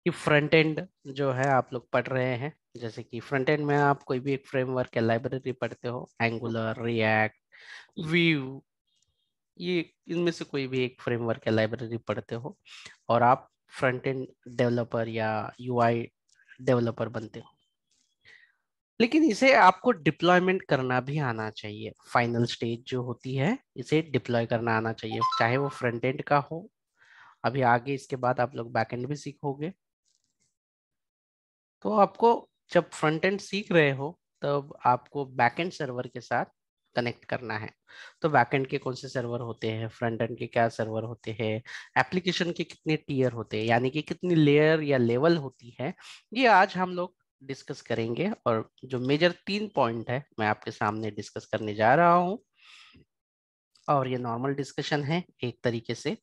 कि front end जो है आप लोग पढ़ रहे हैं, जैसे कि फ्रंट एंड में आप कोई भी एक फ्रेमवर्क या लाइब्रेरी पढ़ते हो, एंगुलर, रिएक्ट, व्यू, ये इनमें से कोई भी एक फ्रेमवर्क या लाइब्रेरी पढ़ते हो और आप फ्रंट एंड डेवलपर या यूआई डेवलपर बनते हो। लेकिन इसे आपको डिप्लॉयमेंट करना भी आना चाहिए। फाइनल स्टेज जो होती है, इसे डिप्लॉय करना आना चाहिए, चाहे वो फ्रंट एंड का हो। अभी आगे इसके बाद आप लोग बैक एंड भी सीखोगे। तो आपको जब फ्रंट एंड सीख रहे हो तब आपको बैक एंड सर्वर के साथ कनेक्ट करना है। तो बैक एंड के कौन से सर्वर होते हैं, फ्रंट एंड के क्या सर्वर होते हैं, एप्लीकेशन के कितने टीयर होते हैं, यानी कि कितनी लेयर या लेवल होती है, ये आज हम लोग डिस्कस करेंगे। और जो मेजर 3 पॉइंट है मैं आपके सामने डिस्कस करने जा रहा हूँ। और ये नॉर्मल डिस्कशन है एक तरीके से,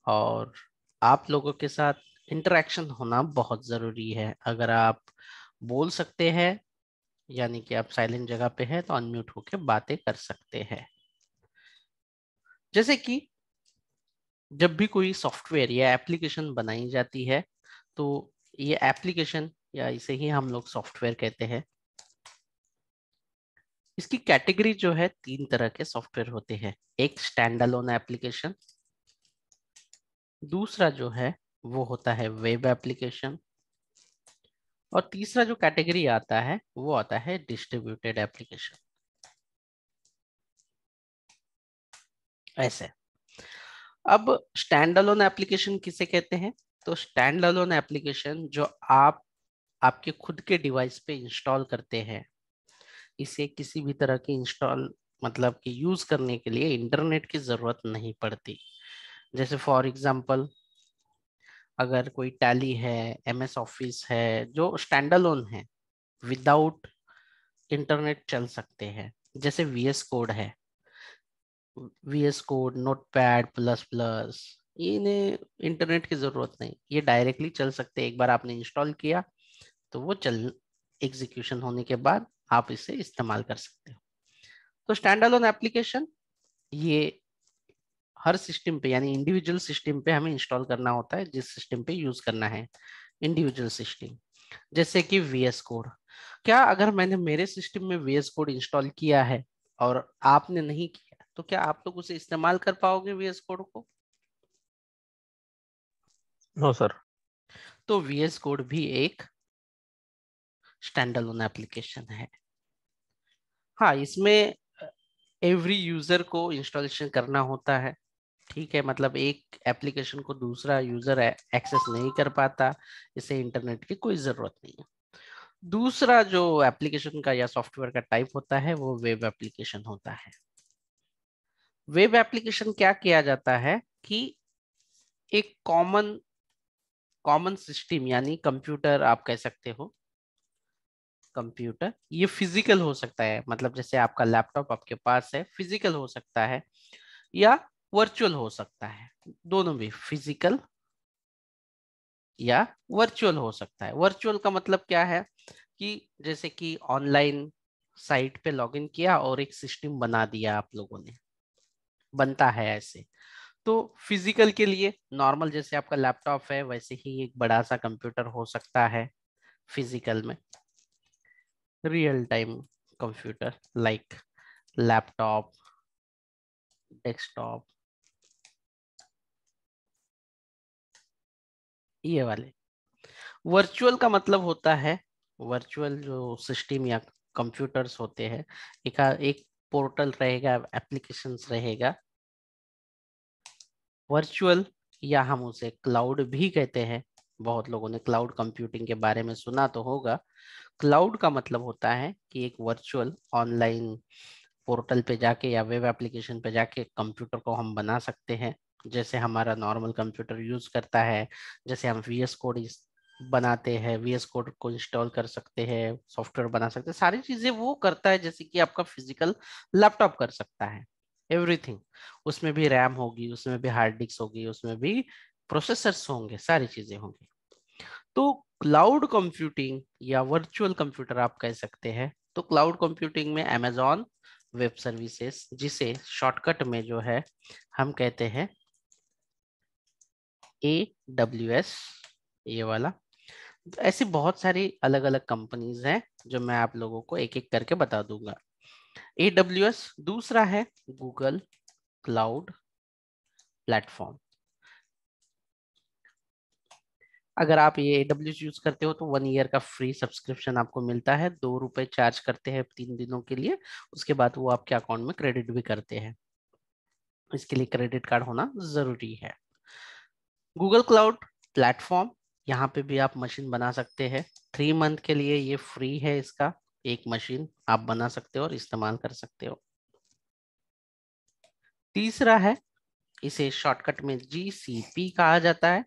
और आप लोगों के साथ इंटरेक्शन होना बहुत जरूरी है। अगर आप बोल सकते हैं, यानी कि आप साइलेंट जगह पे हैं, तो अनम्यूट होकर बातें कर सकते हैं। जैसे कि जब भी कोई सॉफ्टवेयर या एप्लीकेशन बनाई जाती है, तो ये एप्लीकेशन या इसे ही हम लोग सॉफ्टवेयर कहते हैं। इसकी कैटेगरी जो है, 3 तरह के सॉफ्टवेयर होते हैं। एक स्टैंड अलोन एप्लीकेशन, दूसरा जो है वो होता है वेब एप्लीकेशन, और तीसरा जो कैटेगरी आता है वो आता है डिस्ट्रीब्यूटेड एप्लीकेशन। ऐसे अब स्टैंड अलोन एप्लीकेशन किसे कहते हैं? तो स्टैंड अलोन एप्लीकेशन जो आप आपके खुद के डिवाइस पे इंस्टॉल करते हैं, इसे किसी भी तरह की इंस्टॉल मतलब कि यूज करने के लिए इंटरनेट की जरूरत नहीं पड़ती। जैसे फॉर एग्जांपल, अगर कोई टैली है, एमएस ऑफिस है, जो स्टैंड अलोन है, विदाउट इंटरनेट चल सकते हैं। जैसे वीएस कोड है, VS code, Notepad plus plus, इन्हें इंटरनेट की जरूरत नहीं, ये डायरेक्टली चल सकते हैं। एक बार आपने इंस्टॉल किया तो वो चल एग्जीक्यूशन होने के बाद आप इसे इस्तेमाल कर सकते हो। तो स्टैंड अलोन एप्लीकेशन ये हर सिस्टम पे, यानी इंडिविजुअल सिस्टम पे हमें इंस्टॉल करना होता है, जिस सिस्टम पे यूज करना है, इंडिविजुअल सिस्टम। जैसे कि वीएस कोड, क्या अगर मैंने मेरे सिस्टम में वीएस कोड इंस्टॉल किया है और आपने नहीं किया, तो क्या आप लोग उसे इस्तेमाल कर पाओगे वीएस कोड को? No sir. तो वीएस कोड भी एक स्टैंड अलोन एप्लीकेशन है। हाँ, इसमें एवरी यूजर को इंस्टॉलेशन करना होता है। ठीक है, मतलब एक एप्लीकेशन को दूसरा यूजर एक्सेस नहीं कर पाता, इसे इंटरनेट की कोई जरूरत नहीं है। दूसरा जो एप्लीकेशन का या सॉफ्टवेयर का टाइप होता है वो वेब एप्लीकेशन होता है। वेब एप्लीकेशन क्या किया जाता है कि एक कॉमन कॉमन सिस्टम, यानी कंप्यूटर आप कह सकते हो। कंप्यूटर ये फिजिकल हो सकता है, मतलब जैसे आपका लैपटॉप आपके पास है, फिजिकल हो सकता है या वर्चुअल हो सकता है। दोनों भी, फिजिकल या वर्चुअल हो सकता है। वर्चुअल का मतलब क्या है कि जैसे कि ऑनलाइन साइट पे लॉगिन किया और एक सिस्टम बना दिया आप लोगों ने, बनता है ऐसे। तो फिजिकल के लिए नॉर्मल जैसे आपका लैपटॉप है, वैसे ही एक बड़ा सा कंप्यूटर हो सकता है फिजिकल में। Real time computer like laptop, desktop, ये वाले। वर्चुअल का मतलब होता है, वर्चुअल जो सिस्टम या कंप्यूटर्स होते हैं, एक पोर्टल रहेगा, एप्लीकेशंस रहेगा वर्चुअल, या हम उसे क्लाउड भी कहते हैं। बहुत लोगों ने क्लाउड कंप्यूटिंग के बारे में सुना तो होगा। क्लाउड का मतलब होता है कि एक वर्चुअल ऑनलाइन पोर्टल पे जाके या वेब एप्लीकेशन पे जाके कंप्यूटर को हम बना सकते हैं, जैसे हमारा नॉर्मल कंप्यूटर यूज करता है। जैसे हम वीएस कोड बनाते हैं, वीएस कोड को इंस्टॉल कर सकते हैं, सॉफ्टवेयर बना सकते हैं, सारी चीजें वो करता है जैसे कि आपका फिजिकल लैपटॉप कर सकता है। एवरीथिंग, उसमें भी रैम होगी, उसमें भी हार्ड डिस्क होगी, उसमें भी प्रोसेसर्स होंगे, सारी चीजें होंगी। तो क्लाउड कंप्यूटिंग या वर्चुअल कंप्यूटर आप कह सकते हैं। तो क्लाउड कंप्यूटिंग में अमेजॉन वेब सर्विसेज, जिसे शॉर्टकट में जो है हम कहते हैं AWS, ये वाला, ऐसी बहुत सारी अलग अलग कंपनीज हैं जो मैं आप लोगों को एक एक करके बता दूंगा। AWS, दूसरा है गूगल क्लाउड प्लेटफॉर्म। अगर आप ये AWS यूज करते हो तो 1 ईयर का फ्री सब्सक्रिप्शन आपको मिलता है, ₹2 चार्ज करते हैं 3 दिनों के लिए, उसके बाद वो आपके अकाउंट में क्रेडिट भी करते हैं। इसके लिए क्रेडिट कार्ड होना जरूरी है। गूगल क्लाउड प्लेटफॉर्म, यहाँ पे भी आप मशीन बना सकते हैं। 3 मंथ के लिए ये फ्री है, इसका एक मशीन आप बना सकते हो और इस्तेमाल कर सकते हो। तीसरा है, इसे शॉर्टकट में GCP कहा जाता है।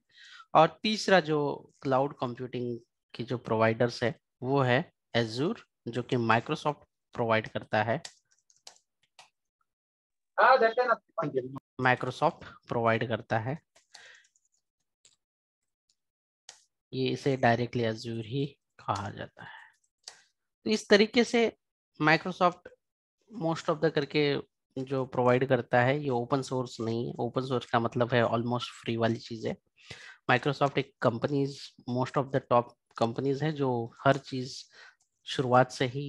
और तीसरा जो क्लाउड कंप्यूटिंग की जो प्रोवाइडर्स है वो है एजूर, जो कि माइक्रोसॉफ्ट प्रोवाइड करता है। माइक्रोसॉफ्ट प्रोवाइड करता है, ये इसे डायरेक्टली एजूर ही कहा जाता है। तो इस तरीके से माइक्रोसॉफ्ट मोस्ट ऑफ द करके जो प्रोवाइड करता है ये ओपन सोर्स नहीं है। ओपन सोर्स का मतलब है ऑलमोस्ट फ्री वाली चीज है। माइक्रोसॉफ्ट एक companies, most of the top companies है जो हर चीज शुरुआत से ही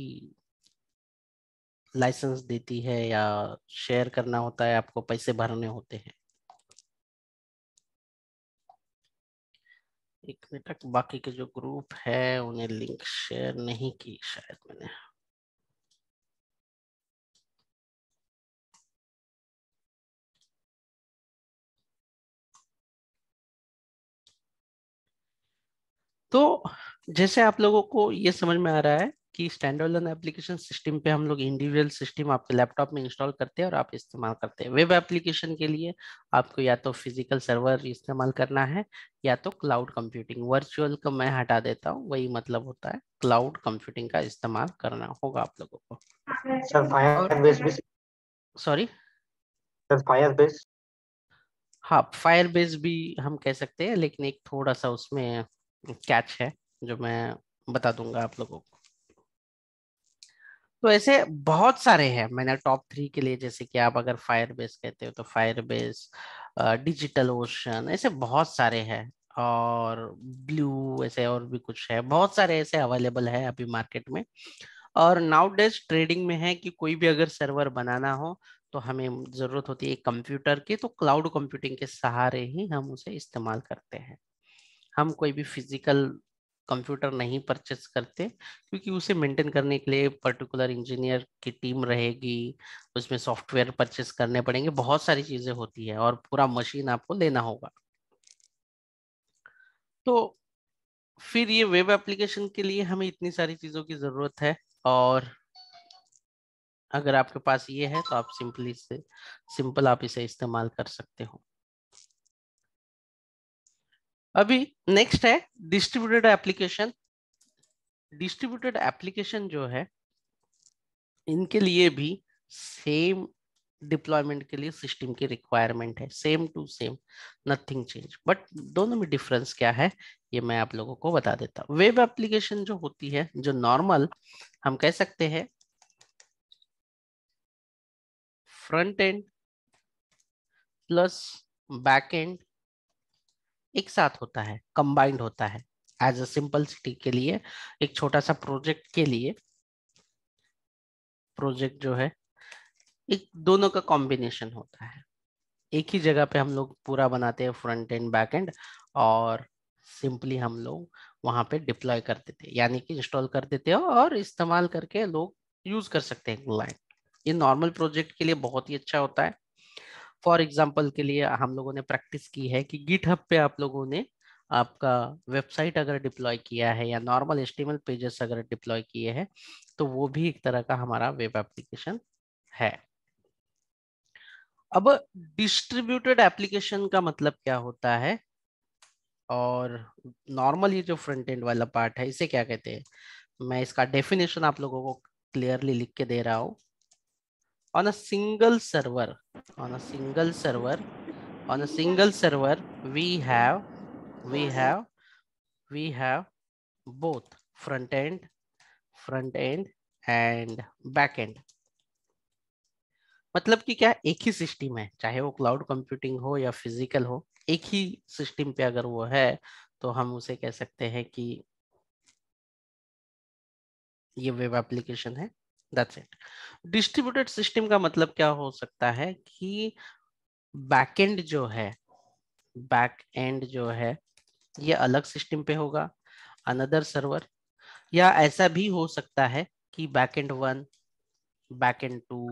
लाइसेंस देती है, या शेयर करना होता है, आपको पैसे भरने होते हैं। एक मिनट तक, बाकी के जो ग्रुप है उन्हें लिंक शेयर नहीं की शायद मैंने। तो जैसे आप लोगों को ये समझ में आ रहा है कि स्टैंड अलोन एप्लीकेशन सिस्टम पे हम लोग इंडिविजुअल सिस्टम आपके लैपटॉप में इंस्टॉल करते हैं और आप इस्तेमाल करते हैं। वेब एप्लीकेशन के लिए आपको या तो फिजिकल सर्वर इस्तेमाल करना है या तो क्लाउड कंप्यूटिंग। वर्चुअल को मैं हटा देता हूँ, वही मतलब होता है क्लाउड कंप्यूटिंग का इस्तेमाल करना होगा आप लोगों को। सर और फायरबेस भी। Sorry, sir Firebase. हाँ फायरबेस भी हम कह सकते हैं, लेकिन एक थोड़ा सा उसमें कैच है जो मैं बता दूंगा आप लोगों को। तो ऐसे बहुत सारे हैं, मैंने टॉप 3 के लिए, जैसे कि आप अगर फायरबेस कहते हो तो फायरबेस, डिजिटल ओशन, ऐसे बहुत सारे हैं। और ब्लू, ऐसे और भी कुछ है, बहुत सारे ऐसे अवेलेबल है अभी मार्केट में। और नाउ डेज ट्रेडिंग में है कि कोई भी अगर सर्वर बनाना हो तो हमें जरूरत होती है कंप्यूटर की, तो क्लाउड कंप्यूटिंग के सहारे ही हम उसे इस्तेमाल करते हैं। हम कोई भी फिजिकल कंप्यूटर नहीं परचेस करते, क्योंकि उसे मेंटेन करने के लिए पर्टिकुलर इंजीनियर की टीम रहेगी, उसमें सॉफ्टवेयर परचेस करने पड़ेंगे, बहुत सारी चीजें होती है और पूरा मशीन आपको लेना होगा। तो फिर ये वेब एप्लीकेशन के लिए हमें इतनी सारी चीजों की जरूरत है। और अगर आपके पास ये है तो आप सिंपली से सिंपल आप इसे इस्तेमाल कर सकते हो। अभी नेक्स्ट है डिस्ट्रीब्यूटेड एप्लीकेशन। डिस्ट्रीब्यूटेड एप्लीकेशन जो है, इनके लिए भी सेम डिप्लॉयमेंट के लिए सिस्टम की रिक्वायरमेंट है, same to same, nothing change. But दोनों में डिफरेंस क्या है ये मैं आप लोगों को बता देता हूँ। वेब एप्लीकेशन जो होती है, जो नॉर्मल हम कह सकते हैं front end plus back and एक साथ होता है, कंबाइंड होता है। एज अ सिंपल सिटी के लिए, एक छोटा सा प्रोजेक्ट के लिए, प्रोजेक्ट जो है एक दोनों का कॉम्बिनेशन होता है। एक ही जगह पे हम लोग पूरा बनाते हैं, फ्रंट एंड बैक एंड, और सिंपली हम लोग वहां पे डिप्लॉय कर देते हैं, यानी कि इंस्टॉल कर देते हो और इस्तेमाल करके लोग यूज कर सकते हैं क्लाइंट। ये नॉर्मल प्रोजेक्ट के लिए बहुत ही अच्छा होता है। फॉर एग्जाम्पल के लिए हम लोगों ने प्रैक्टिस की है कि गिटहब पे आप लोगों ने आपका वेबसाइट अगर डिप्लॉय किया है या नॉर्मल HTML पेजेस अगर डिप्लॉय किए हैं, तो वो भी एक तरह का हमारा वेब एप्लीकेशन है। अब डिस्ट्रीब्यूटेड एप्लीकेशन का मतलब क्या होता है, और नॉर्मल ये जो फ्रंट एंड वाला पार्ट है इसे क्या कहते हैं, मैं इसका डेफिनेशन आप लोगों को क्लियरली लिख के दे रहा हूं। On a single server, on a single server, on a single server we have we have we have both front end and back end। मतलब कि क्या, एक ही सिस्टम है, चाहे वो क्लाउड कंप्यूटिंग हो या फिजिकल हो, एक ही सिस्टम पे अगर वो है तो हम उसे कह सकते हैं कि ये वेब एप्लीकेशन है, दैट्स इट। डिस्ट्रीब्यूटेड सिस्टम का मतलब क्या हो सकता है कि बैकएंड जो है, बैक एंड जो है ये अलग सिस्टम पे होगा, अनदर सर्वर, या ऐसा भी हो सकता है कि बैकएंड 1, बैकएंड 2,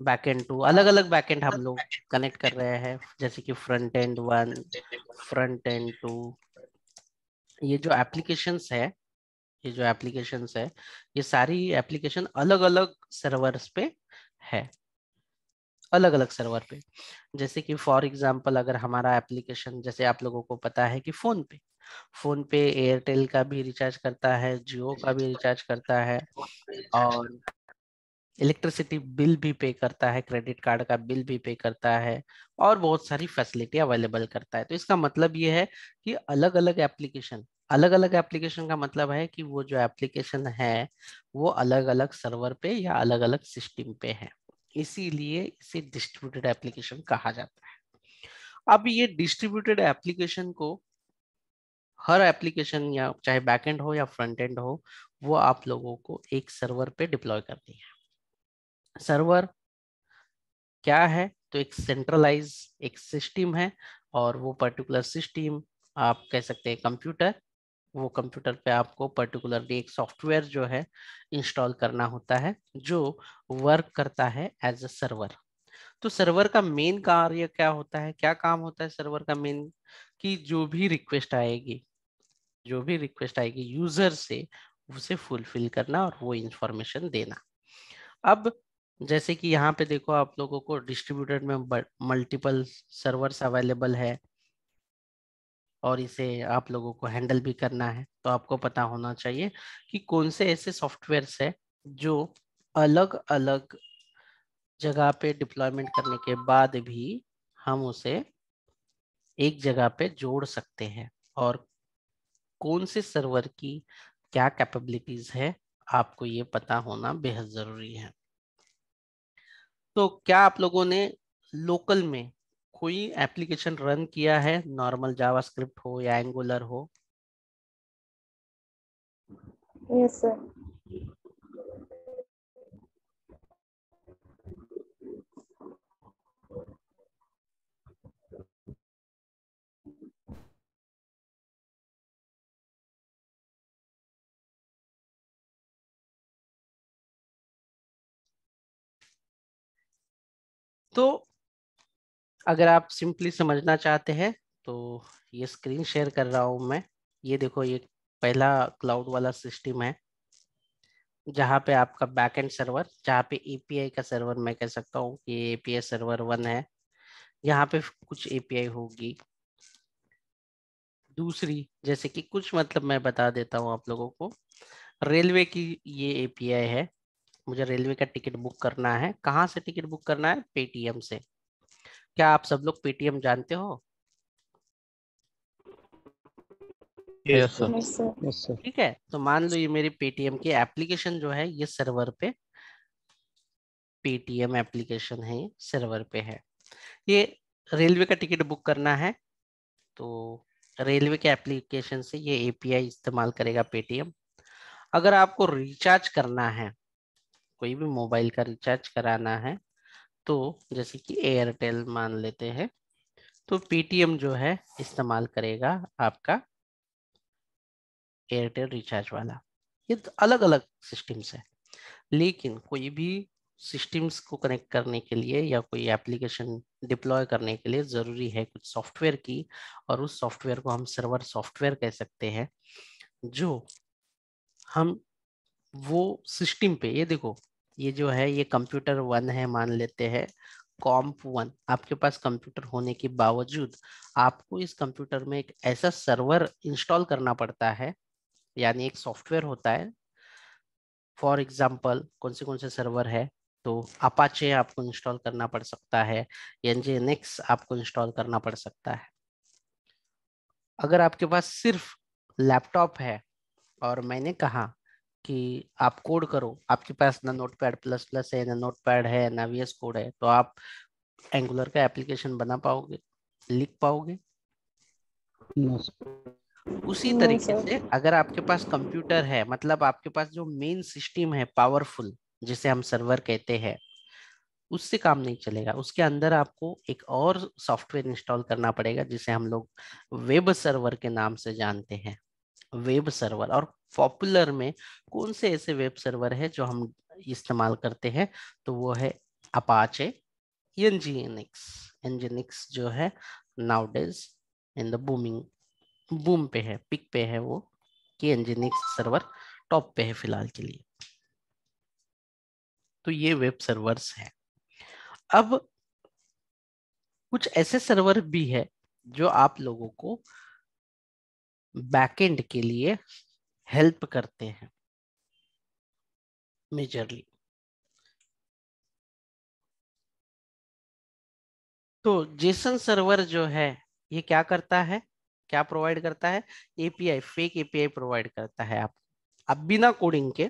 बैकएंड 2, अलग अलग बैकएंड हम लोग कनेक्ट कर रहे हैं, जैसे कि फ्रंट एंड 1, फ्रंट एंड 2। ये जो एप्लीकेशंस है, ये जो एप्लीकेशंस है, ये सारी एप्लीकेशन अलग अलग सर्वर्स पे है, अलग अलग सर्वर पे। जैसे कि फॉर एग्जांपल अगर हमारा एप्लीकेशन, जैसे आप लोगों को पता है कि फोन पे एयरटेल का भी रिचार्ज करता है, जियो का भी रिचार्ज करता है, और इलेक्ट्रिसिटी बिल भी पे करता है, क्रेडिट कार्ड का बिल भी पे करता है, और बहुत सारी फैसिलिटी अवेलेबल करता है। तो इसका मतलब ये है कि अलग अलग एप्लीकेशन, अलग अलग एप्लीकेशन का मतलब है कि वो जो एप्लीकेशन है वो अलग अलग सर्वर पे या अलग अलग सिस्टम पे है, इसीलिए इसे डिस्ट्रीब्यूटेड एप्लीकेशन कहा जाता है। अब ये डिस्ट्रीब्यूटेड एप्लीकेशन को हर एप्लीकेशन, या चाहे बैकएंड हो या फ्रंट एंड हो, वो आप लोगों को एक सर्वर पे डिप्लॉय करनी है। सर्वर क्या है? तो एक सेंट्रलाइज एक सिस्टम है, और वो पर्टिकुलर सिस्टम आप कह सकते हैं कंप्यूटर। वो कंप्यूटर पे आपको पर्टिकुलरली एक सॉफ्टवेयर जो है इंस्टॉल करना होता है, जो वर्क करता है एज अ सर्वर। तो सर्वर का मेन कार्य क्या होता है, क्या काम होता है सर्वर का मेन? कि जो भी रिक्वेस्ट आएगी, जो भी रिक्वेस्ट आएगी यूजर से, उसे फुलफिल करना और वो इंफॉर्मेशन देना। अब जैसे कि यहाँ पे देखो, आप लोगों को डिस्ट्रीब्यूटेड में मल्टीपल सर्वर्स अवेलेबल है, और इसे आप लोगों को हैंडल भी करना है, तो आपको पता होना चाहिए कि कौन से ऐसे सॉफ्टवेयर्स है जो अलग अलग जगह पे डिप्लॉयमेंट करने के बाद भी हम उसे एक जगह पे जोड़ सकते हैं, और कौन से सर्वर की क्या कैपेबिलिटीज है, आपको ये पता होना बेहद जरूरी है। तो क्या आप लोगों ने लोकल में कोई एप्लीकेशन रन किया है, नॉर्मल जावास्क्रिप्ट हो या एंगुलर हो? Yes sir. तो अगर आप सिंपली समझना चाहते हैं तो ये स्क्रीन शेयर कर रहा हूं मैं। ये देखो, ये पहला क्लाउड वाला सिस्टम है, जहाँ पे आपका बैकएंड सर्वर, जहाँ पे एपीआई का सर्वर मैं कह सकता हूँ कि एपीआई सर्वर 1 है। यहाँ पे कुछ एपीआई होगी। दूसरी, जैसे कि कुछ मतलब मैं बता देता हूँ आप लोगों को, रेलवे की ये एपीआई है। मुझे रेलवे का टिकट बुक करना है। कहाँ से टिकट बुक करना है? पेटीएम से। क्या आप सब लोग पेटीएम जानते हो? Yes, yes sir. Sir. Yes sir. Yes sir. ठीक है, तो मान लो ये मेरी पेटीएम की एप्लीकेशन जो है, ये सर्वर पे, पेटीएम एप्लीकेशन है, ये सर्वर पे है। ये रेलवे का टिकट बुक करना है, तो रेलवे के एप्लीकेशन से ये एपीआई इस्तेमाल करेगा पेटीएम। अगर आपको रिचार्ज करना है, कोई भी मोबाइल का रिचार्ज कराना है, तो जैसे कि एयरटेल मान लेते हैं, तो पेटीएम जो है इस्तेमाल करेगा आपका एयरटेल रिचार्ज वाला। ये अलग अलग सिस्टम्स है, लेकिन कोई भी सिस्टम्स को कनेक्ट करने के लिए या कोई एप्लीकेशन डिप्लॉय करने के लिए जरूरी है कुछ सॉफ्टवेयर की, और उस सॉफ्टवेयर को हम सर्वर सॉफ्टवेयर कह सकते हैं, जो हम वो सिस्टम पे, ये देखो, ये जो है ये कंप्यूटर 1 है मान लेते हैं, कॉम्प 1। आपके पास कंप्यूटर होने के बावजूद आपको इस कंप्यूटर में एक ऐसा सर्वर इंस्टॉल करना पड़ता है, यानी एक सॉफ्टवेयर होता है। फॉर एग्जाम्पल कौन से सर्वर है? तो अपाचे आपको इंस्टॉल करना पड़ सकता है, nginx आपको इंस्टॉल करना पड़ सकता है। अगर आपके पास सिर्फ लैपटॉप है और मैंने कहा कि आप कोड करो, आपके पास ना नोटपैड प्लस प्लस है, ना नोटपैड है, ना वीएस कोड है, तो आप एंगुलर का एप्लीकेशन बना पाओगे, लिख पाओगे? No sir. उसी No, तरीके sir. से अगर आपके पास कंप्यूटर है, मतलब आपके पास जो मेन सिस्टम है पावरफुल, जिसे हम सर्वर कहते हैं, उससे काम नहीं चलेगा। उसके अंदर आपको एक और सॉफ्टवेयर इंस्टॉल करना पड़ेगा जिसे हम लोग वेब सर्वर के नाम से जानते हैं। Web server. और पॉपुलर में कौन से ऐसे वेब सर्वर है जो हम इस्तेमाल करते हैं, तो वो है अपाचे, nginx। nginx जो है नाउडेज इन द बूम पे है, पिक पे है वो, कि nginx सर्वर टॉप पे है फिलहाल के लिए। तो ये वेब सर्वर्स है। अब कुछ ऐसे सर्वर भी है जो आप लोगों को बैकएंड के लिए हेल्प करते हैं मेजरली। तो जेसन सर्वर जो है ये क्या करता है, क्या प्रोवाइड करता है? एपीआई, फेक एपीआई प्रोवाइड करता है आप। अब बिना कोडिंग के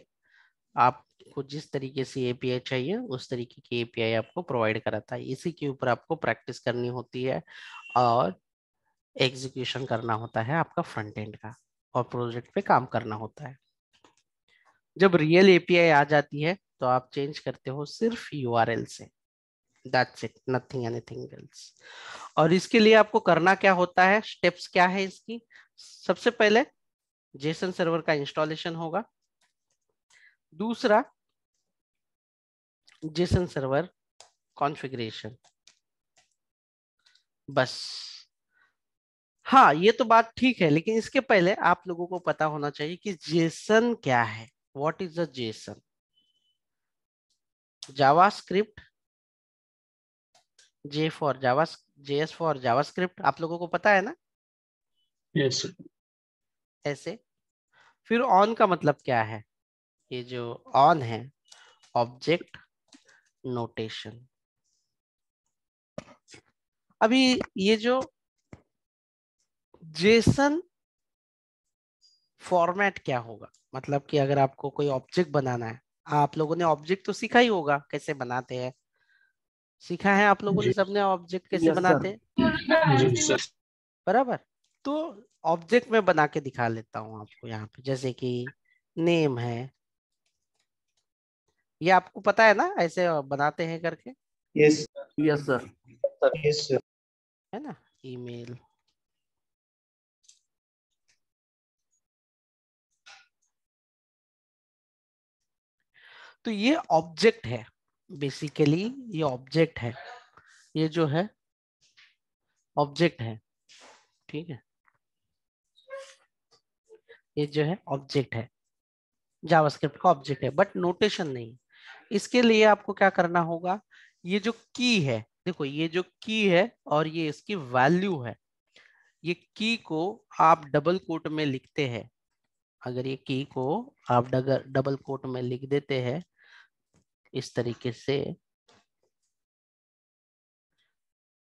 आपको जिस तरीके से एपीआई चाहिए उस तरीके की एपीआई आपको प्रोवाइड कराता है। इसी के ऊपर आपको प्रैक्टिस करनी होती है और एग्जीक्यूशन करना होता है आपका फ्रंट एंड का, और प्रोजेक्ट पे काम करना होता है। जब रियल एपीआई आ जाती है तो आप चेंज करते हो सिर्फ यूआरएल से, that's it, nothing anything else. और इसके लिए आपको करना क्या होता है, स्टेप्स क्या है इसकी? सबसे पहले जेसन सर्वर का इंस्टॉलेशन होगा। दूसरा जेसन सर्वर कॉन्फ़िगरेशन, बस। हाँ, ये तो बात ठीक है, लेकिन इसके पहले आप लोगों को पता होना चाहिए कि जेसन क्या है। What is a Jason? JavaScript, J for Java, JS for JavaScript, आप लोगों को पता है ना? यस ऐसे। फिर ऑन का मतलब क्या है? ये जो ऑन है, ऑब्जेक्ट नोटेशन। अभी ये जो जेसन फॉर्मेट क्या होगा, मतलब कि अगर आपको कोई ऑब्जेक्ट बनाना है, आप लोगों ने ऑब्जेक्ट तो सीखा ही होगा कैसे बनाते हैं, सीखा है आप लोगों ने जी सबने ऑब्जेक्ट कैसे Yes, sir. बनाते हैं, जी सर बराबर? तो ऑब्जेक्ट में बना के दिखा लेता हूँ आपको यहाँ पे, जैसे कि नेम है, ये आपको पता है ना ऐसे बनाते हैं करके, Yes. Yes, sir. Yes, sir. है ना? ईमेल, तो ये ऑब्जेक्ट है बेसिकली, ये ऑब्जेक्ट है, ये जो है ऑब्जेक्ट है, ठीक है? ये जो है ऑब्जेक्ट है, जावास्क्रिप्ट का ऑब्जेक्ट है, बट नोटेशन नहीं। इसके लिए आपको क्या करना होगा, ये जो की है, देखो ये जो की है और ये इसकी वैल्यू है, ये की को आप डबल कोट में लिखते हैं। अगर ये की को आप डबल कोट में लिख देते हैं इस तरीके से,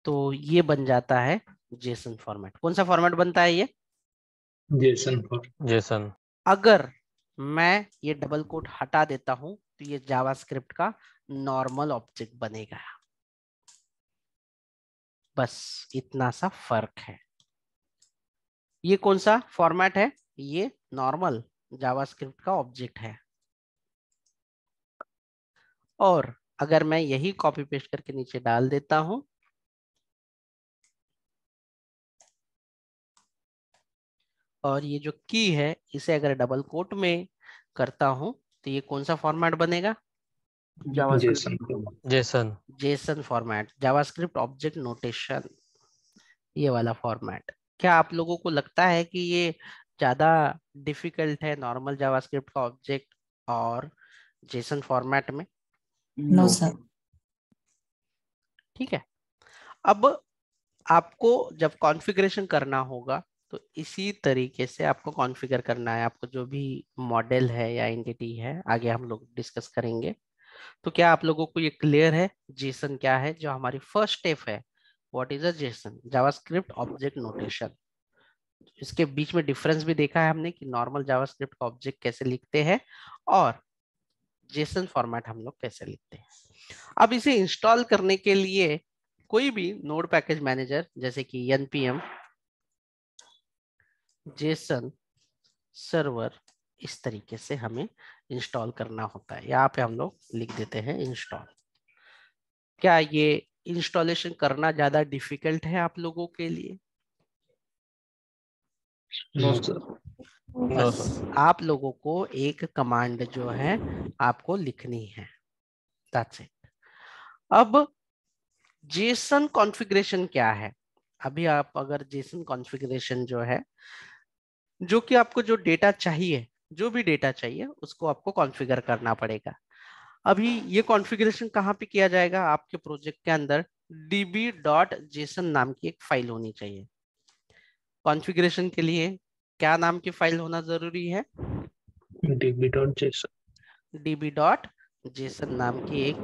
तो ये बन जाता है जेसन फॉर्मेट। कौन सा फॉर्मेट बनता है ये? Jason for Jason. अगर मैं ये डबल कोट हटा देता हूं तो ये जावास्क्रिप्ट का नॉर्मल ऑब्जेक्ट बनेगा। बस इतना सा फर्क है। ये कौन सा फॉर्मेट है? ये नॉर्मल जावास्क्रिप्ट का ऑब्जेक्ट है। और अगर मैं यही कॉपी पेस्ट करके नीचे डाल देता हूं, और ये जो की है इसे अगर डबल कोट में करता हूं, तो ये कौन सा फॉर्मेट बनेगा? Jason Jason. JSON format, JavaScript object notation, ये वाला फॉर्मेट। क्या आप लोगों को लगता है कि ये ज्यादा डिफिकल्ट है नॉर्मल जावास्क्रिप्ट का ऑब्जेक्ट और जेसन फॉर्मेट में? No, sir. ठीक है। अब आपको जब कॉन्फ़िगरेशन करना होगा तो इसी तरीके से आपको कॉन्फ़िगर करना है। आपको जो भी मॉडल है या एंटिटी है, आगे हम लोग डिस्कस करेंगे। तो क्या आप लोगों को ये क्लियर है जेसन क्या है? जो हमारी फर्स्ट स्टेप है, what is a Jason, JavaScript object notation. इसके बीच में डिफरेंस भी देखा है हमने कि नॉर्मल जावास्क्रिप्ट का ऑब्जेक्ट कैसे लिखते हैं और जेसन फॉर्मेट हम लोग कैसे लिखते हैं। अब इसे इंस्टॉल करने के लिए कोई भी नोड पैकेज मैनेजर जैसे कि npm जेसन सर्वर इस तरीके से हमें इंस्टॉल करना होता है। यहाँ पे हम लोग लिख देते हैं इंस्टॉल। क्या ये इंस्टॉलेशन करना ज्यादा डिफिकल्ट है आप लोगों के लिए? No sir. बस आप लोगों को एक कमांड जो है आपको लिखनी है, दैट्स इट। अब जेसन कॉन्फ़िगरेशन क्या है? अभी आप अगर जेसन कॉन्फ़िगरेशन जो है, जो कि आपको जो डेटा चाहिए, जो भी डेटा चाहिए उसको आपको कॉन्फ़िगर करना पड़ेगा। अभी ये कॉन्फ़िगरेशन कहाँ पे किया जाएगा? आपके प्रोजेक्ट के अंदर db.json नाम की एक फाइल होनी चाहिए। कॉन्फ़िगरेशन के लिए क्या नाम की फाइल होना जरूरी है? db.json। db.json नाम की एक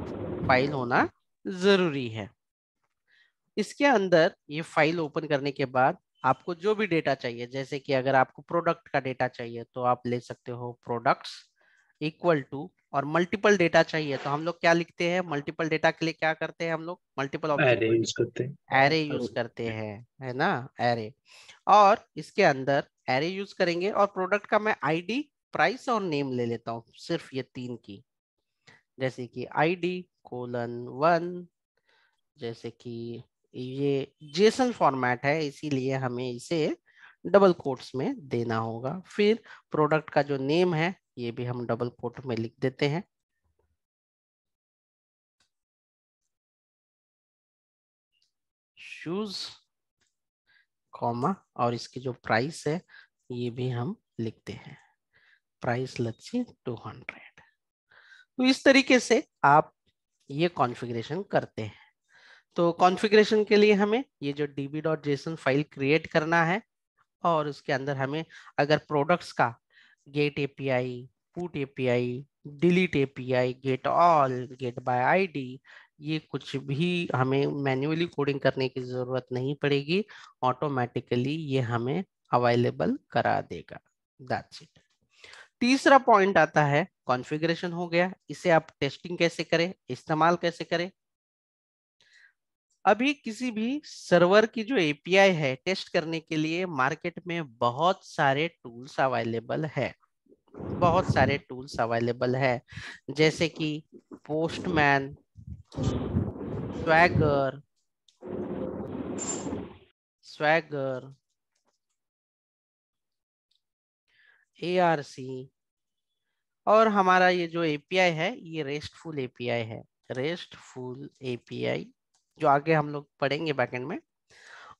फाइल होना जरूरी है। इसके अंदर ये फाइल ओपन करने के बाद आपको जो भी डेटा चाहिए, जैसे कि अगर आपको प्रोडक्ट का डेटा चाहिए तो आप ले सकते हो प्रोडक्ट्स इक्वल टू, और मल्टीपल डेटा चाहिए तो हम लोग क्या लिखते हैं? मल्टीपल डेटा के लिए क्या करते हैं हम लोग? मल्टीपल ऑब्जेक्ट एरे के यूज करते हैं। लिए एरे यूज करते हैं, है ना, एरे। और इसके अंदर एरे यूज करेंगे और प्रोडक्ट का मैं आईडी, प्राइस और नेम ले लेता हूँ, सिर्फ ये 3 की। जैसे कि ID:1, जैसे कि ये जेसन फॉर्मेट है इसीलिए हमें इसे डबल कोट्स में देना होगा। फिर प्रोडक्ट का जो नेम है ये भी हम डबल कोट में लिख देते हैं। शूज, कॉमा, और इसकी जो प्राइस है ये भी हम लिखते हैं, प्राइस लेट्स से 200। तो इस तरीके से आप ये कॉन्फ़िगरेशन करते हैं। तो कॉन्फ़िगरेशन के लिए हमें ये जो db.json फाइल क्रिएट करना है, और उसके अंदर हमें अगर प्रोडक्ट्स का get API, put API, delete API, get all, get by ID, ये कुछ भी हमें मैन्युअली कोडिंग करने की जरूरत नहीं पड़ेगी, ऑटोमेटिकली ये हमें अवेलेबल करा देगा, दैट्स इट। तीसरा पॉइंट आता है, कॉन्फ़िगरेशन हो गया, इसे आप टेस्टिंग कैसे करें, इस्तेमाल कैसे करें। अभी किसी भी सर्वर की जो एपीआई है टेस्ट करने के लिए मार्केट में बहुत सारे टूल्स अवेलेबल है, बहुत सारे टूल्स अवेलेबल है, जैसे कि पोस्टमैन, स्वैगर, स्वैगर, ARC, और हमारा ये जो एपीआई है ये रेस्टफुल एपीआई है, रेस्टफुल एपीआई, जो आगे हम लोग पढ़ेंगे बैकएंड में।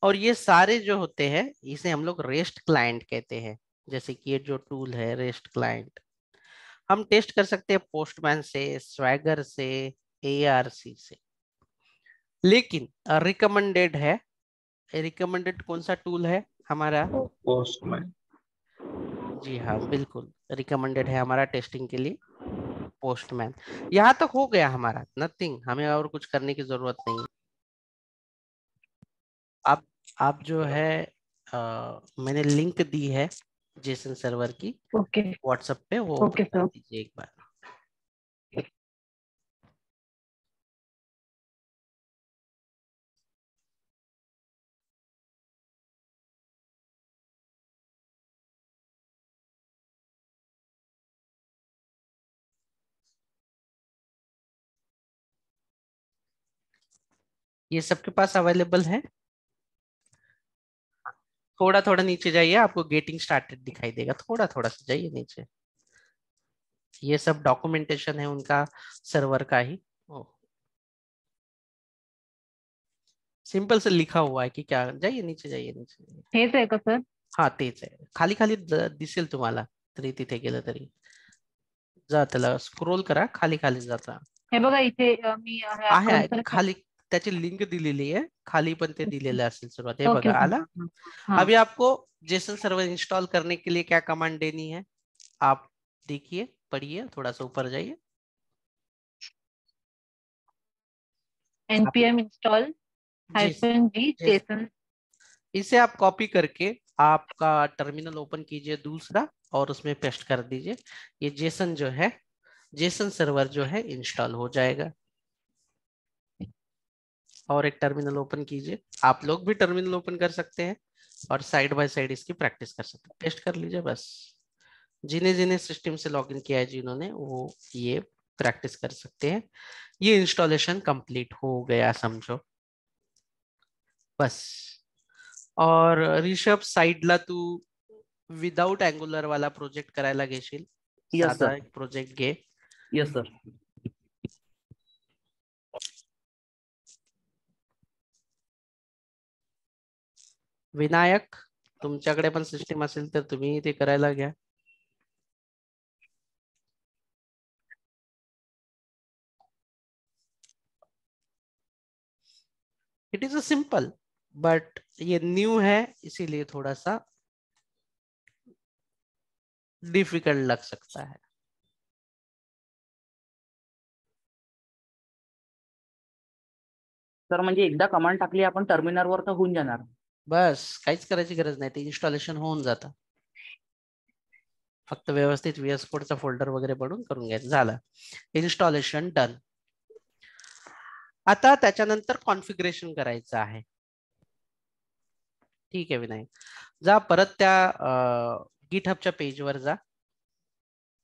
और ये सारे जो होते हैं इसे हम लोग रेस्ट क्लाइंट कहते हैं। जैसे कि ये जो टूल है रेस्ट क्लाइंट, हम टेस्ट कर सकते हैं पोस्टमैन से, स्वैगर से, ARC से। लेकिन रिकमेंडेड है, रिकमेंडेड कौन सा टूल है हमारा? पोस्टमैन। जी हाँ, बिल्कुल रिकमेंडेड है हमारा टेस्टिंग के लिए पोस्टमैन। यहाँ तक हो गया हमारा, नथिंग, हमें और कुछ करने की जरूरत नहीं है। आप जो है मैंने लिंक दी है जेसन सर्वर की ओके व्हाट्सएप पे, वो ओके ओपन कर सर। दीजिए एक बार। ये सबके पास अवेलेबल है? थोड़ा थोड़ा नीचे जाइए, आपको गेटिंग स्टार्टेड दिखाई देगा, थोड़ा थोड़ा सा जाइए नीचे। ये सब डॉक्यूमेंटेशन है उनका, सर्वर का ही। सिंपल से लिखा हुआ है कि क्या, जाइए नीचे, जाइए नीचे जाइए। हेच आहे का सर? हा तेच आहे, खाली खाली दिसेल तुम्हाला, तरी तिथे गेलं तरी जा, त्याला स्क्रोल करा, खाली खाली जाता हे बघा इथे मी हे आहे अकाउंट खाली, त्याची लिंक दिलेली आहे खाली, पण ते दिलेलं असेल सुरुवात, हे ओके बघा ओके आला। हाँ अभी आपको जेसन सर्वर इंस्टॉल करने के लिए क्या कमांड देनी है, आप देखिए, पढ़िए, थोड़ा सा ऊपर जाइए। आप npm install जी -g json। इसे आप कॉपी करके आपका टर्मिनल ओपन कीजिए दूसरा, और उसमें पेस्ट कर दीजिए। ये जेसन जो है, जेसन सर्वर जो है इंस्टॉल हो जाएगा। और एक टर्मिनल ओपन कीजिए, आप लोग भी टर्मिनल ओपन कर सकते हैं, और साइड बाय साइड इसकी प्रैक्टिस कर सकते हैं। टेस्ट कर लीजिए बस, जिन्हें जिन्हें सिस्टम से लॉगिन किया है जिन्होंने, वो ये प्रैक्टिस कर सकते हैं। ये इंस्टॉलेशन कंप्लीट हो गया समझो बस। और ऋषभ साइडला तू विदाउट अँगुलर वाला प्रोजेक्ट करायला घेशील? Yes, साधा sir. एक प्रोजेक्ट घे. Yes, sir. विनायक, तुमच्याकडे पण सिस्टीम असेल तर तुम्ही ते करायला घ्या. It is a simple, but ये न्यू है इसीलिए थोड़ा सा डिफिकल्ट लग सकता है. सर म्हणजे एकदा कमांड टाकली आपण टर्मिनलवर तर होऊन जाणार. बस काहीच करायची गरज नाही, ते इन्स्टॉलेशन होऊन जातं. फक्त व्यवस्थित VS कोडचा फोल्डर वगैरे बनवून करून घ्यायचं, झालं इन्स्टॉलेशन डन. आता त्याच्यानंतर कॉन्फिगरेशन करायचं आहे. ठीक आहे विनायक, जा परत त्या गिटहबच्या पेजवर जा.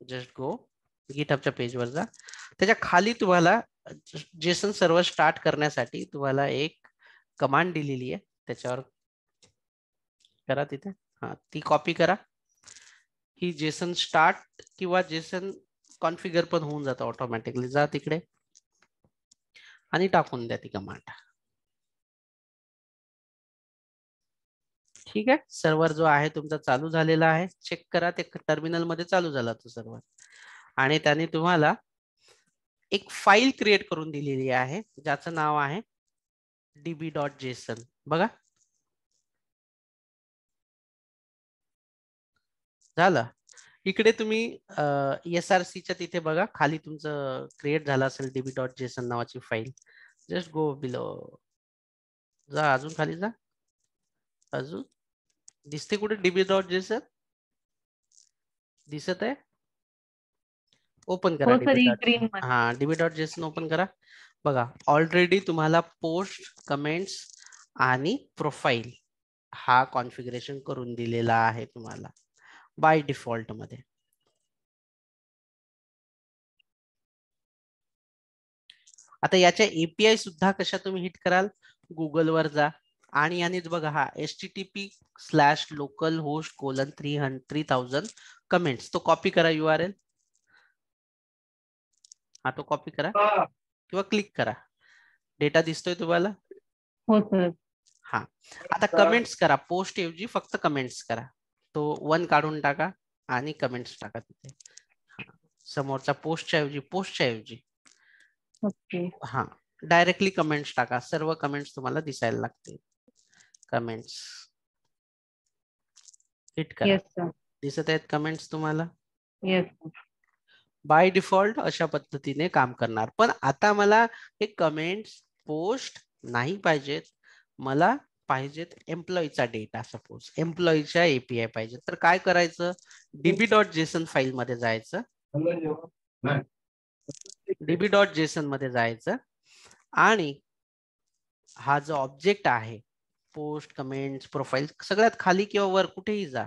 जस्ट गो गिटहबच्या पेजवर जा. त्याच्या खाली तुम्हाला जेसन सर्व्हर स्टार्ट करण्यासाठी तुम्हाला एक कमांड दिलेली आहे, त्याच्यावर करा तिथे. हा, ती कॉपी करा. ही जेसन स्टार्ट किंवा जेसन कॉन्फिगर पण होऊन जातं ऑटोमॅटिकली. जा तिकडे आणि टाकून द्या ती कमांड. ठीक आहे, सर्व्हर जो आहे तुमचा चालू झालेला आहे, चेक करा ते टर्मिनल मध्ये चालू झाला तो सर्व्हर. आणि त्याने तुम्हाला एक फाईल क्रिएट करून दिलेली आहे ज्याचं नाव आहे db.json. बघा झालं. इकडे तुम्ही SRCच्या तिथे बघा खाली तुमचं क्रिएट झालं असेल db.json नावाची फाईल. जस्ट गो बिलो, जा अजून खाली जा. अजून दिसते कुठे db.json? दिसत आहे? ओपन करा हो सर, ग्रीन db.json. मध्ये. हा, db.json ओपन करा. बघा ऑलरेडी तुम्हाला पोस्ट, कमेंट्स आणि प्रोफाईल हा कॉन्फिगरेशन करून दिलेला आहे तुम्हाला बाय डिफॉल्ट मध्ये. आता याच्या API सुद्धा कशा तुम्ही हिट कराल? गुगलवर जा आणि याने बघा हा http/localhost:3000 कमेंट्स, तो कॉपी करा URL. हा, तो कॉपी करा किंवा क्लिक करा. डेटा दिसतोय तुम्हाला? हो सर. हा, आता कमेंट्स करा. पोस्ट ऐवजी फक्त कमेंट्स करा. तो 1 काढून टाका आणि कमेंट्स टाका तिथे. समोरचा पोस्टच्या ऐवजी ओके. हा, डायरेक्टली कमेंट्स टाका. सर्व कमेंट्स तुम्हाला दिसायला लागतील. कमेंट्स हिट करा. Yes sir. दिसत आहेत कमेंट्स तुम्हाला? Yes sir. बाय डिफॉल्ट अशा पद्धतीने काम करणार. पण आता मला हे कमेंट्स, पोस्ट नाही पाहिजेत. मला पाहिजेत एम्प्लॉईचा डेटा. सपोज एम्प्लॉईच्या API पाहिजे, तर काय करायचं? db.json फाईल मध्ये जायचं. db.json मध्ये जायचं आणि हा जो ऑब्जेक्ट आहे पोस्ट, कमेंट्स, प्रोफाईल, सगळ्यात खाली किंवा वर कुठेही जा,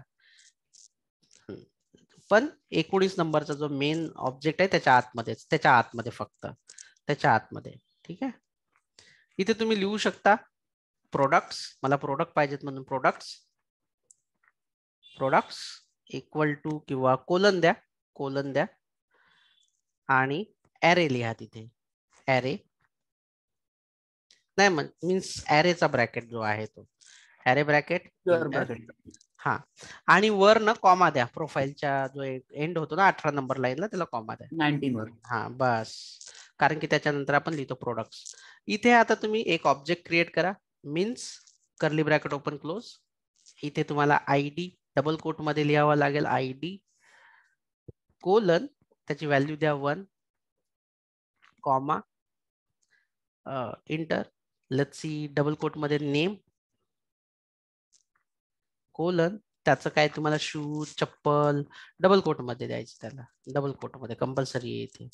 पण 19 नंबरचा जो मेन ऑब्जेक्ट आहे त्याच्या आतमध्ये फक्त त्याच्या आतमध्ये. ठीक आहे, इथे तुम्ही लिहू शकता प्रोडक्ट्स. मला प्रोडक्ट पाहिजेत म्हणून प्रोडक्ट्स इक्वल टू किंवा कोलन द्या आणि ॲरे लिहा तिथे. ॲरे नाही मीन्स ॲरेचा ब्रॅकेट जो आहे तो ॲरे ब्रॅकेट. हा, आणि वर ना कॉमा द्या. प्रोफाईलच्या जो एंड होतो ना 18 नंबर लाईनला, त्याला कॉमा द्या 19 वर. हा बस, कारण की त्याच्यानंतर आपण लिहितो प्रोडक्ट्स. इथे आता तुम्ही एक ऑब्जेक्ट क्रिएट करा. Means curly bracket open close. इथे तुम्हाला ID डबल कोट मध्ये लिहावा लागेल. ID कोलन, त्याची व्हॅल्यू द्या 1, comma, enter. Let's see double quote मध्ये नेम कोलन, त्याचं काय तुम्हाला शूज, चप्पल डबल कोट मध्ये द्यायचं. त्याला डबल कोट मध्ये कंपल्सरी आहे इथे.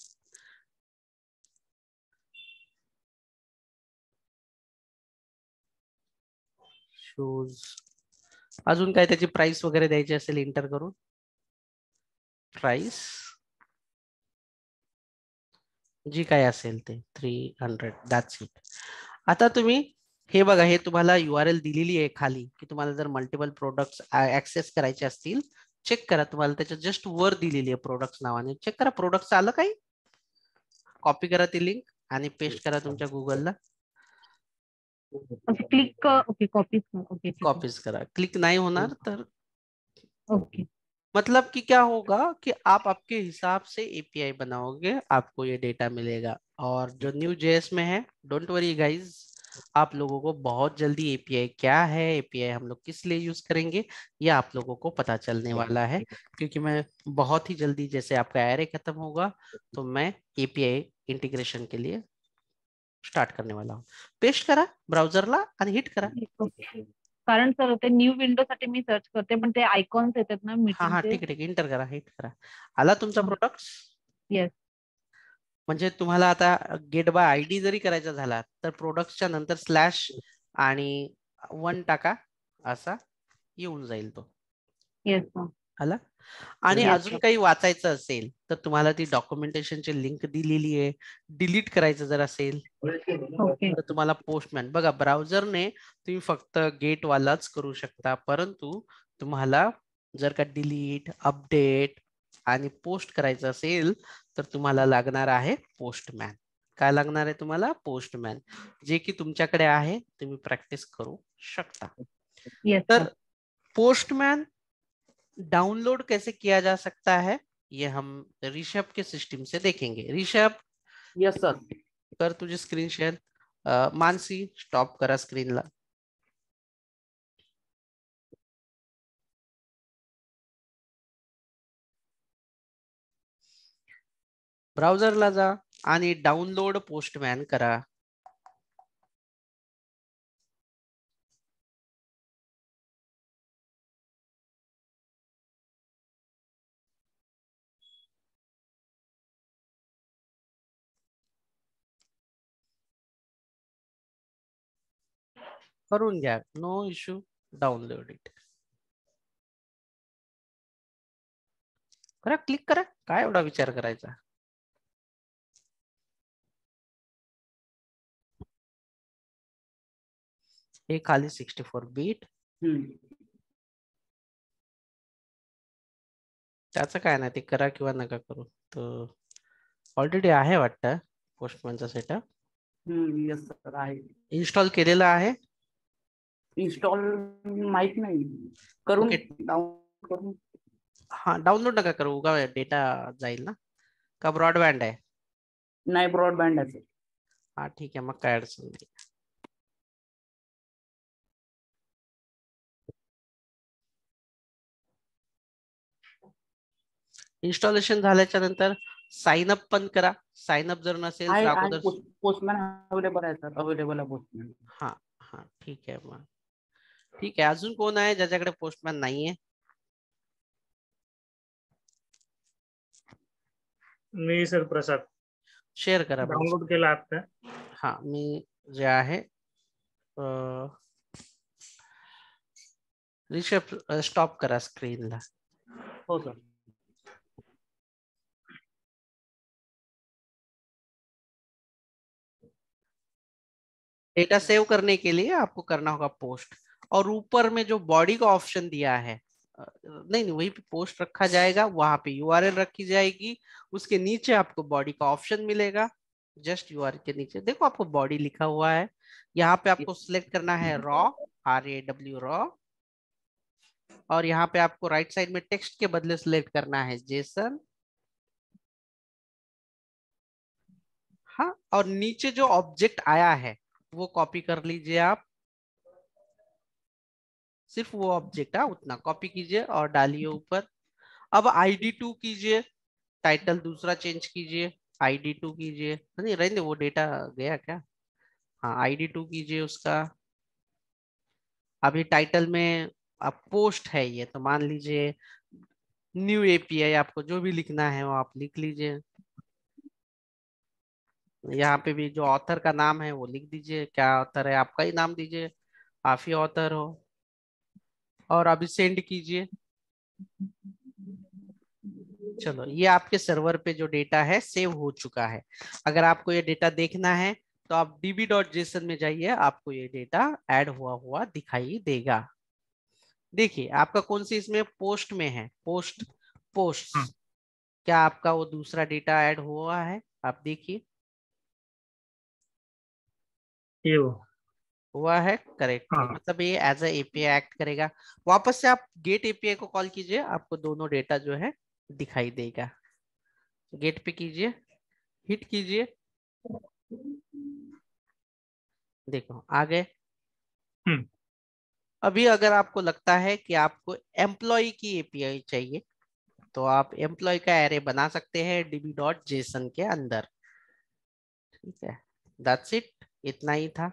शूज अजून काय त्याची प्राइस वगैरे द्यायची असेल इंटर करून, प्राइस जी काय असेल ते 300, दॅट्स इट. आता तुम्ही हे बघा, हे तुम्हाला URL दिलेली आहे खाली, की तुम्हाला जर मल्टिपल प्रोडक्ट्स ऍक्सेस करायचे असतील, चेक करा. तुम्हाला त्याच्या जस्ट वर दिलेली आहे प्रोडक्ट्स नावाने. चेक करा प्रोडक्ट्स आलं काही, कॉपी करा ती लिंक आणि पेस्ट करा तुमच्या गुगलला. Okay click, okay copy, okay ठीक है, कॉपीज करा. क्लिक नाही होणार तर ओके मतलब कि क्या होगा कि आप आपके हिसाब से API बनाओगे, आपको ये डेटा मिलेगा. और जो न्यू जेएस में है, डोंट वरी गाइज, आप लोगों को बहुत जल्दी API क्या है, API हम लोग किस लिए यूज करेंगे, ये आप लोगों को पता चलने वाला है. क्योंकि मैं बहुत ही जल्दी, जैसे आपका एरे खत्म होगा तो मैं API इंटीग्रेशन के लिए स्टार्ट करने वाला हूँ. पेस्ट करा ब्राउझरला आणि हिट करा. ओके. कारण सर ते न्यू विंडो साठी मी सर्च करते पण ते आयकॉन्स येतात ना हा मीटिंगचे. ठीक आहे ठीक आहे, इंटर करा, हिट करा. आला तुमचा प्रोडक्ट. येस म्हणजे तुम्हाला आता गेट बाय आयडी जरी करायचा झाला तर प्रोडक्ट्सच्या नंतर स्लॅश आणि 1 टाका, असा येऊन जाईल तो. येस आला. आणि Yes, अजून sir. काही वाचायचं असेल तर तुम्हाला ती डॉक्युमेंटेशनची लिंक दिलेली आहे. डिलीट करायचं जर असेल ओके तर तुम्हाला पोस्टमॅन बघा, ब्राउझरने तुम्ही फक्त गेट वालाच करू शकता, परंतु तुम्हाला जर का डिलीट, अपडेट आणि पोस्ट करायचं असेल तर तुम्हाला लागणार आहे पोस्टमॅन. काय लागणार आहे तुम्हाला? पोस्टमॅन, जे की तुमच्याकडे आहे, तुम्ही प्रॅक्टिस करू शकता. येस तर पोस्टमैन डाउनलोड कैसे किया जा सकता है, ये हम ऋषभ के सिस्टम से देखेंगे. Rishabh, yes sir. कर तुझी स्क्रीन शेअर. मानसी, स्टॉप करा स्क्रीनला. ब्राउझरला जा आणि डाउनलोड पोस्टमॅन करा. करून घ्या, नो इश्यू, डाउनलोड इट करा, क्लिक करा. काय एवढा विचार करायचा. हे खाली 64 बीट, त्याचं काय नाही, ते करा किंवा नका करू. तर ऑलरेडी आहे वाटतं पोस्टमॅनचा सेटअप. यस सर आहे. इन्स्टॉल केलेला आहे. इन्स्टॉल माहित नाही, करून ओके. डाउनलोड करून. हा, डाउनलोड नका करू, उगा डेटा जाईल ना. का ब्रॉडबँड आहे? नाही ब्रॉडबँड आहे. हा ठीक आहे, मग काय अडचण नाही. इन्स्टॉलेशन झाल्याच्या नंतर साइन अप पण करा. साइन अप जर नसेल तर अगोदर. पोस्टमॅन अवेलेबल आहे सर, अवेलेबल आहे पोस्टमॅन. हा हा ठीक आहे, मग ठीक आहे. अजून कोण आहे ज्याच्याकडे पोस्टमॅन नाहीये? मी सर प्रसाद शेअर करा. डाउनलोड केला आता. हा, मी जे आहे ऋषभ, स्टॉप करा स्क्रीनला. हो सर. डेटा सेव करने के लिए आपको करना होगा पोस्ट, और ऊपर में जो बॉडी का ऑप्शन दिया है, नहीं वहीं पे पोस्ट रखा जाएगा, वहां पे URL रखी जाएगी, उसके नीचे आपको बॉडी का ऑप्शन मिलेगा. जस्ट URL के नीचे देखो आपको बॉडी लिखा हुआ है. यहाँ पे आपको सिलेक्ट करना है रॉ, RAW रॉ, और यहाँ पे आपको राइट साइड में टेक्स्ट के बदले सिलेक्ट करना है जेसन. हाँ, और नीचे जो ऑब्जेक्ट आया है वो कॉपी कर लीजिए आप. सिर्फ वो ऑब्जेक्ट है उतना कॉपी कीजिए और डालिए ऊपर. अब ID2 कीजिए, टाइटल दूसरा चेंज कीजिए, ID2 कीजिए. नहीं रहने, वो डेटा गया क्या? हाँ, ID2 कीजिए उसका. अभी टाइटल में आप पोस्ट है ये, तो मान लीजिए न्यू API, आपको जो भी लिखना है वो आप लिख लीजिए. यहाँ पे भी जो ऑथर का नाम है वो लिख दीजिए. क्या ऑथर है? आपका ही नाम दीजिए, आप ही ऑथर हो. और अभी सेंड कीजिए। चलो, ये आपके सर्वर पे जो डेटा है सेव हो चुका है। अगर आपको ये डेटा देखना है तो आप db.json में जाइए, आपको ये डेटा ऐड हुआ हुआ दिखाई देगा। देखिए आपका कौन सी इसमें पोस्ट में है, पोस्ट पोस्ट, क्या आपका वो दूसरा डेटा ऐड हुआ है? आप देखिए, ये वो हुआ है, करेक्ट। हाँ। मतलब ये एज ए एपीआई एक्ट करेगा। वापस से आप गेट एपीआई को कॉल कीजिए, आपको दोनों डेटा जो है दिखाई देगा। गेट पे कीजिए, हिट कीजिए, देखो आ गए। हम्म। अभी अगर आपको लगता है कि आपको एम्प्लॉय की एपीआई चाहिए तो आप एम्प्लॉय का एरे बना सकते हैं db.json के अंदर। ठीक है, दैट्स इट, इतना ही था।